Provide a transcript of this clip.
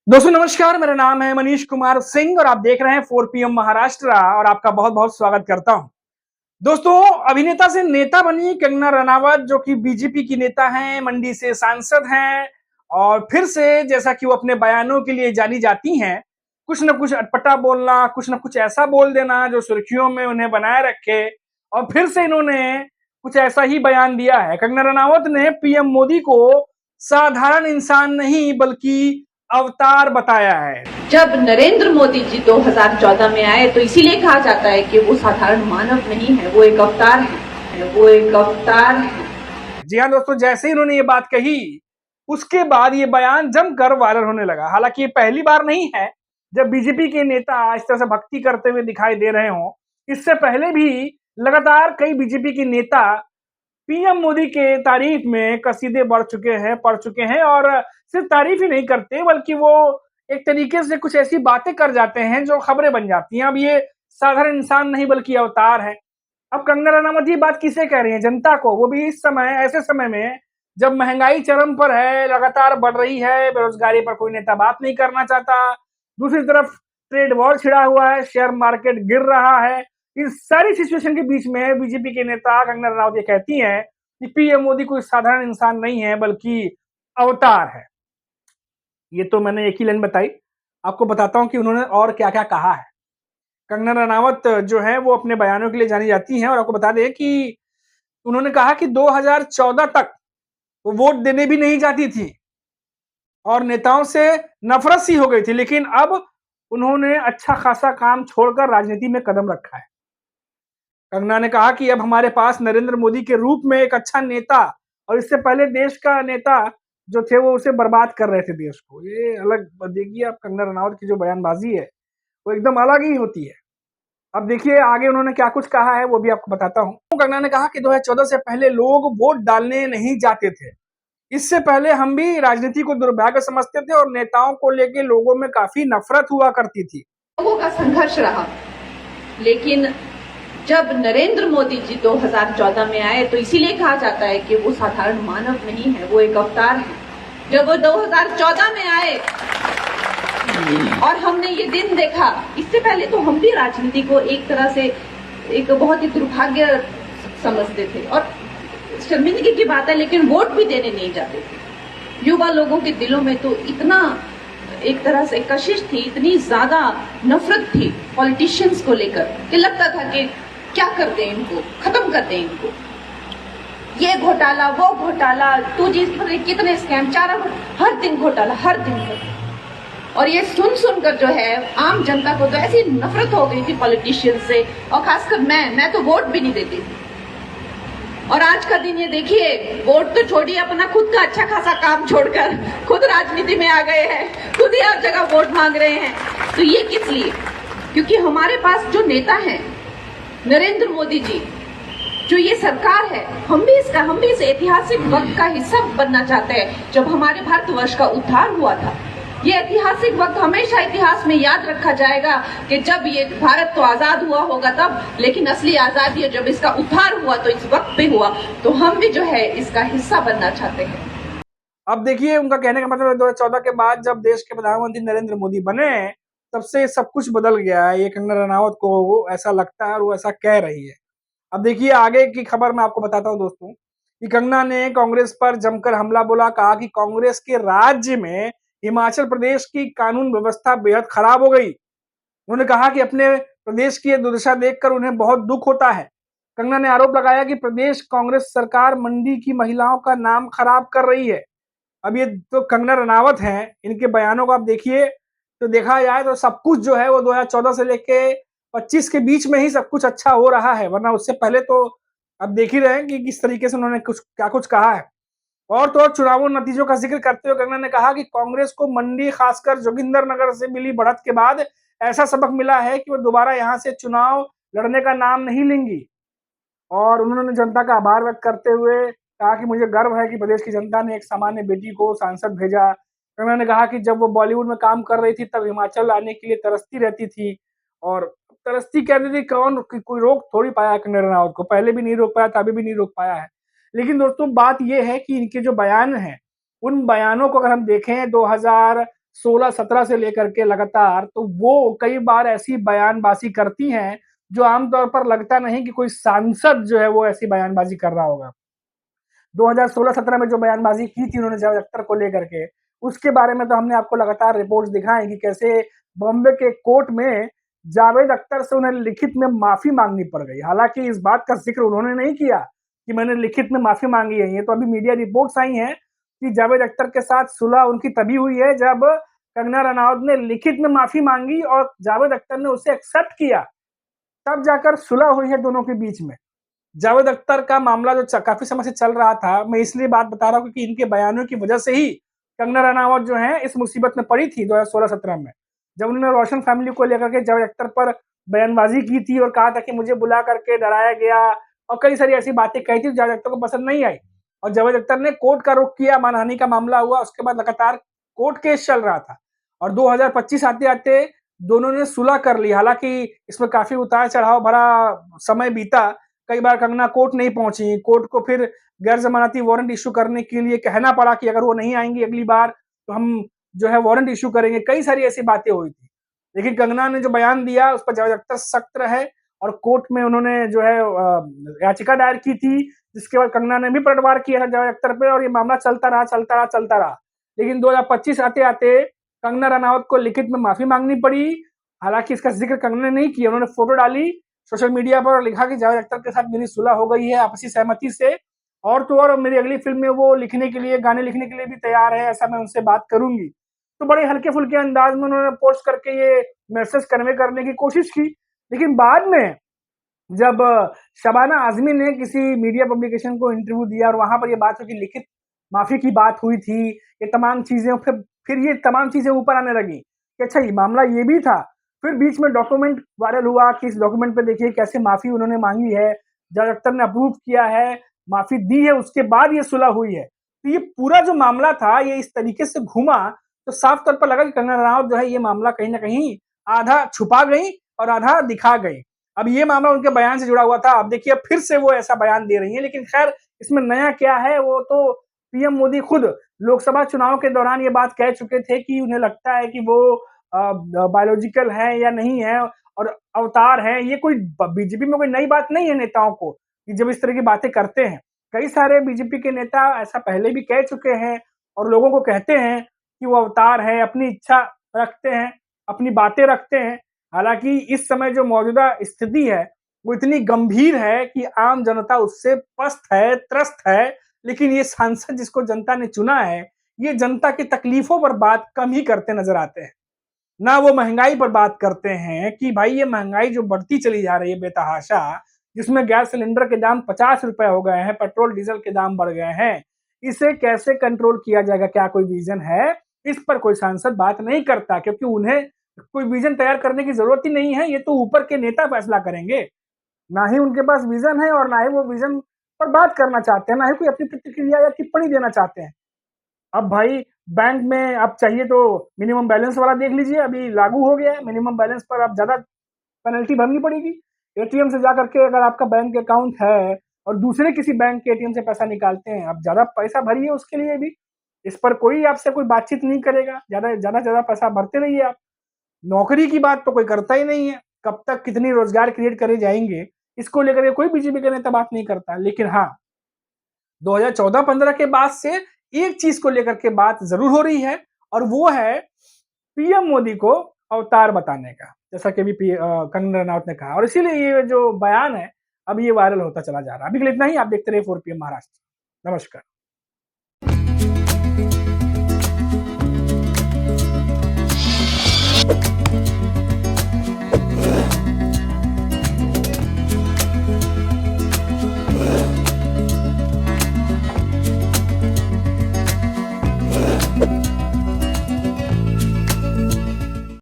दोस्तों नमस्कार, मेरा नाम है मनीष कुमार सिंह और आप देख रहे हैं 4 PM महाराष्ट्र और आपका बहुत बहुत स्वागत करता हूं। दोस्तों, अभिनेता से नेता बनी कंगना रनावत जो कि बीजेपी की नेता हैं, मंडी से सांसद हैं और फिर से जैसा कि वो अपने बयानों के लिए जानी जाती हैं, कुछ न कुछ अटपटा बोलना, कुछ न कुछ ऐसा बोल देना जो सुर्खियों में उन्हें बनाए रखे और फिर से इन्होंने कुछ ऐसा ही बयान दिया है। कंगना रनावत ने पीएम मोदी को साधारण इंसान नहीं बल्कि अवतार बताया है। जब नरेंद्र मोदी जी 2014 में आए तो इसीलिए कहा जाता है कि वो साधारण मानव नहीं है, वो एक अवतार है, वो एक अवतार है। जी हाँ दोस्तों, जैसे ही उन्होंने ये बात कही उसके बाद ये बयान जमकर वायरल होने लगा। हालांकि ये पहली बार नहीं है जब बीजेपी के नेता इस तरह से भक्ति करते हुए दिखाई दे रहे हों। इससे पहले भी लगातार कई बीजेपी के नेता पीएम मोदी के तारीफ में कसीदे पढ़ चुके हैं और सिर्फ तारीफ ही नहीं करते बल्कि वो एक तरीके से कुछ ऐसी बातें कर जाते हैं जो खबरें बन जाती हैं। अब ये साधारण इंसान नहीं बल्कि अवतार है। अब कंगना रनावत ये बात किसे कह रही है? जनता को, वो भी इस समय, ऐसे समय में जब महंगाई चरम पर है, लगातार बढ़ रही है, बेरोजगारी पर कोई नेता बात नहीं करना चाहता। दूसरी तरफ ट्रेड वॉर छिड़ा हुआ है, शेयर मार्केट गिर रहा है। इस सारी सिचुएशन के बीच में बीजेपी के नेता कंगना रनावत ये कहती हैं कि पीएम मोदी कोई साधारण इंसान नहीं है बल्कि अवतार है। ये तो मैंने एक ही लाइन बताई। आपको बताता हूँ कि उन्होंने और क्या-क्या कहा है। कंगना रनावत जो है वो अपने बयानों के लिए जानी जाती हैं और आपको बता दें कि उन्होंने कहा कि 2014 तक वो वोट देने भी नहीं जाती थी और नेताओं से नफरत सी हो गई थी, लेकिन अब उन्होंने अच्छा खासा काम छोड़कर राजनीति में कदम रखा है। कंगना ने कहा कि अब हमारे पास नरेंद्र मोदी के रूप में एक अच्छा नेता, और इससे पहले देश का नेता जो थे वो उसे बर्बाद कर रहे थे देश को। ये अलग देखिए, आप कंगना रनावत की जो बयानबाजी है वो एकदम अलग ही होती है। अब देखिए आगे उन्होंने क्या कुछ कहा है वो भी आपको बताता हूँ। कंगना ने कहा कि 2014 से पहले लोग वोट डालने नहीं जाते थे। इससे पहले हम भी राजनीति को दुर्भाग्य समझते थे और नेताओं को लेके लोगों में काफी नफरत हुआ करती थी। लोगों का संघर्ष रहा, लेकिन जब नरेंद्र मोदी जी 2014 में आए तो इसीलिए कहा जाता है कि वो साधारण मानव नहीं है, वो एक अवतार है। जब वो 2014 में आए और हमने ये दिन देखा, इससे पहले तो हम भी राजनीति को एक तरह से एक बहुत ही दुर्भाग्य समझते थे और शर्मिंदगी की बात है, लेकिन वोट भी देने नहीं जाते थे। युवा लोगों के दिलों में तो इतना एक तरह से कशिश थी, इतनी ज्यादा नफरत थी पॉलिटिशियंस को लेकर कि लगता था कि क्या कर दें इनको, खत्म कर दें इनको। ये घोटाला, वो घोटाला, 2G कितने स्कैम, हर दिन घोटाला, हर दिन घोटाला। और ये सुन सुनकर जो है आम जनता को तो ऐसी नफरत हो गई थी पॉलिटिशियन से, और खासकर मैं तो वोट भी नहीं देती थी। और आज का दिन ये देखिए, वोट तो छोड़िए, अपना खुद का अच्छा खासा काम छोड़कर खुद राजनीति में आ गए हैं, खुद ही हर जगह वोट मांग रहे हैं। तो ये किस लिए? क्योंकि हमारे पास जो नेता हैं नरेंद्र मोदी जी, जो ये सरकार है, हम भी इस ऐतिहासिक वक्त का हिस्सा बनना चाहते हैं। जब हमारे भारतवर्ष का उद्धार हुआ था, ये ऐतिहासिक वक्त हमेशा इतिहास में याद रखा जाएगा कि जब ये भारत तो आजाद हुआ होगा तब, लेकिन असली आजादी जब इसका उद्धार हुआ तो इस वक्त पे हुआ। तो हम भी जो है इसका हिस्सा बनना चाहते हैं। अब देखिए, उनका कहने का मतलब 2014 के बाद जब देश के प्रधानमंत्री नरेंद्र मोदी बने तब से सब कुछ बदल गया है। ये कंगना रनावत को वो ऐसा लगता है और वो ऐसा कह रही है। अब देखिए आगे की खबर मैं आपको बताता हूँ दोस्तों कि कंगना ने कांग्रेस पर जमकर हमला बोला। कहा कि कांग्रेस के राज्य में हिमाचल प्रदेश की कानून व्यवस्था बेहद खराब हो गई। उन्होंने कहा कि अपने प्रदेश की दुर्दशा देखकर उन्हें बहुत दुख होता है। कंगना ने आरोप लगाया कि प्रदेश कांग्रेस सरकार मंडी की महिलाओं का नाम खराब कर रही है। अब ये तो कंगना रनावत हैं, इनके बयानों को आप देखिए तो देखा जाए तो सब कुछ जो है वो 2014 से लेके 25 के बीच में ही सब कुछ अच्छा हो रहा है, वरना उससे पहले तो अब देख ही रहे हैं कि किस तरीके से उन्होंने क्या कुछ कहा है। और तो और चुनावों नतीजों का जिक्र करते हुए कंगना ने कहा कि कांग्रेस को मंडी, खासकर जोगिंदरनगर से मिली बढ़त के बाद ऐसा सबक मिला है कि वो दोबारा यहाँ से चुनाव लड़ने का नाम नहीं लेंगी। और उन्होंने जनता का आभार व्यक्त करते हुए कहा कि मुझे गर्व है कि प्रदेश की जनता ने एक सामान्य बेटी को सांसद भेजा। उन्होंने कहा कि जब वो बॉलीवुड में काम कर रही थी तब हिमाचल आने के लिए तरसती रहती थी, और तरसती कहती थी, कोई रोक थोड़ी पाया कंगना रनावत को, पहले भी नहीं रोक पाया था, अभी भी नहीं रोक पाया है। लेकिन दोस्तों बात ये है कि इनके जो बयान हैं, उन बयानों को अगर हम देखें 2016-17 से लेकर के लगातार, तो वो कई बार ऐसी बयानबाजी करती हैं जो आमतौर पर लगता नहीं कि कोई सांसद जो है वो ऐसी बयानबाजी कर रहा होगा। 2016-17 में जो बयानबाजी की थी उन्होंने जावेद अख्तर को लेकर के, उसके बारे में तो हमने आपको लगातार रिपोर्ट्स दिखाई कि कैसे बॉम्बे के कोर्ट में जावेद अख्तर से उन्हें लिखित में माफी मांगनी पड़ गई। हालांकि इस बात का जिक्र उन्होंने नहीं किया कि मैंने लिखित में माफी मांगी है। ये तो अभी मीडिया रिपोर्ट्स आई हैं कि जावेद अख्तर के साथ सुलह उनकी तभी हुई है जब कंगना रनावत ने लिखित में माफी मांगी और जावेद अख्तर ने उसे एक्सेप्ट किया, तब जाकर सुलह हुई है दोनों के बीच में। जावेद अख्तर का मामला जो काफी समय से चल रहा था, मैं इसलिए बात बता रहा हूँ क्योंकि इनके बयानों की वजह से ही कंगना रनावत जो है इस मुसीबत में पड़ी थी 2016-17 में, जब उन्होंने रोशन फैमिली को लेकर के जावेद अख्तर पर बयानबाजी की थी और कहा था कि मुझे बुला करके डराया गया और कई सारी ऐसी बातें कही थी जावेद अख्तर को पसंद नहीं आई और जावेद अख्तर ने कोर्ट का रुख किया। मानहानि का मामला हुआ, उसके बाद लगातार कोर्ट केस चल रहा था और 2025 आते आते दोनों ने सुलह कर ली। हालांकि इसमें काफी उतार चढ़ाव भरा समय बीता। कई बार कंगना कोर्ट नहीं पहुंची, कोर्ट को फिर गैर जमानती वारंट इशू करने के लिए कहना पड़ा कि अगर वो नहीं आएंगी अगली बार तो हम जो है वारंट इशू करेंगे। कई सारी ऐसी बातें हुई थी, लेकिन कंगना ने जो बयान दिया उस पर जावेद अख्तर सख्त रहे और कोर्ट में उन्होंने जो है याचिका दायर की थी, जिसके बाद कंगना ने भी पलटवार किया था जावेद अख्तर पे और ये मामला चलता रहा। लेकिन 2025 आते आते कंगना रनावत को लिखित में माफी मांगनी पड़ी। हालांकि इसका जिक्र कंगना ने नहीं किया, उन्होंने फोटो डाली सोशल मीडिया पर और लिखा कि जावेद अख्तर के साथ मेरी सुलह हो गई है आपसी सहमति से, और तो और मेरी अगली फिल्म में वो लिखने के लिए, गाने लिखने के लिए भी तैयार है, ऐसा मैं उनसे बात करूंगी। तो बड़े हल्के फुल्के अंदाज में उन्होंने पोस्ट करके ये मैसेज कन्वे करने की कोशिश की। लेकिन बाद में जब शबाना आजमी ने किसी मीडिया पब्लिकेशन को इंटरव्यू दिया और वहां पर ये बात हुई कि लिखित माफी की बात हुई थी, ये तमाम चीजें फिर ये तमाम चीजें ऊपर आने लगी कि अच्छा ये मामला ये भी था। फिर बीच में डॉक्यूमेंट वायरल हुआ कि इस डॉक्यूमेंट पे देखिए कैसे माफी उन्होंने मांगी है, जावेद अख्तर ने अप्रूव किया है, माफी दी है, उसके बाद ये सुलह हुई है। तो ये पूरा जो मामला था ये इस तरीके से घूमा तो साफ तौर पर लगा कि कंगना रनावत जो है ये मामला कहीं ना कहीं आधा छुपा गई और आधा दिखा गई। अब ये मामला उनके बयान से जुड़ा हुआ था, अब देखिए फिर से वो ऐसा बयान दे रही है। लेकिन खैर इसमें नया क्या है, वो तो पीएम मोदी खुद लोकसभा चुनाव के दौरान ये बात कह चुके थे कि उन्हें लगता है कि वो बायोलॉजिकल है या नहीं है और अवतार है। ये कोई बीजेपी में कोई नई बात नहीं है नेताओं को कि जब इस तरह की बातें करते हैं। कई सारे बीजेपी के नेता ऐसा पहले भी कह चुके हैं और लोगों को कहते हैं कि वो अवतार है, अपनी इच्छा रखते हैं, अपनी बातें रखते हैं। हालांकि इस समय जो मौजूदा स्थिति है वो इतनी गंभीर है कि आम जनता उससे पस्त है, त्रस्त है। लेकिन ये सांसद जिसको जनता ने चुना है, ये जनता की तकलीफों पर बात कम ही करते नजर आते हैं। ना वो महंगाई पर बात करते हैं कि भाई ये महंगाई जो बढ़ती चली जा रही है बेतहाशा, जिसमें गैस सिलेंडर के दाम 50 रुपए हो गए हैं, पेट्रोल डीजल के दाम बढ़ गए हैं, इसे कैसे कंट्रोल किया जाएगा, क्या कोई विजन है? इस पर कोई सांसद बात नहीं करता क्योंकि उन्हें कोई विजन तैयार करने की जरूरत ही नहीं है। ये तो ऊपर के नेता फैसला करेंगे। ना ही उनके पास विजन है और ना ही वो विजन पर बात करना चाहते हैं, ना ही कोई अपनी प्रतिक्रिया या टिप्पणी देना चाहते हैं। अब भाई बैंक में आप चाहिए तो मिनिमम बैलेंस वाला देख लीजिए, अभी लागू हो गया है। मिनिमम बैलेंस पर आप ज्यादा पेनल्टी भरनी पड़ेगी। एटीएम से जाकर के अगर आपका बैंक अकाउंट है और दूसरे किसी बैंक के एटीएम से पैसा निकालते हैं, आप ज्यादा पैसा भरिए उसके लिए भी। इस पर कोई आपसे कोई बातचीत नहीं करेगा, ज्यादा पैसा भरते रहिए आप। नौकरी की बात तो कोई करता ही नहीं है, कब तक कितनी रोजगार क्रिएट करे जाएंगे इसको लेकर कोई बीजेपी का नेता बात नहीं करता। लेकिन हाँ, 2014-15 के बाद से एक चीज को लेकर के बात जरूर हो रही है और वो है पीएम मोदी को अवतार बताने का, जैसा कि अभी कंगना रनावत ने कहा। और इसीलिए ये जो बयान है अब ये वायरल होता चला जा रहा है। अभी के लिए इतना ही। आप देखते रहिए 4PM महाराष्ट्र। नमस्कार।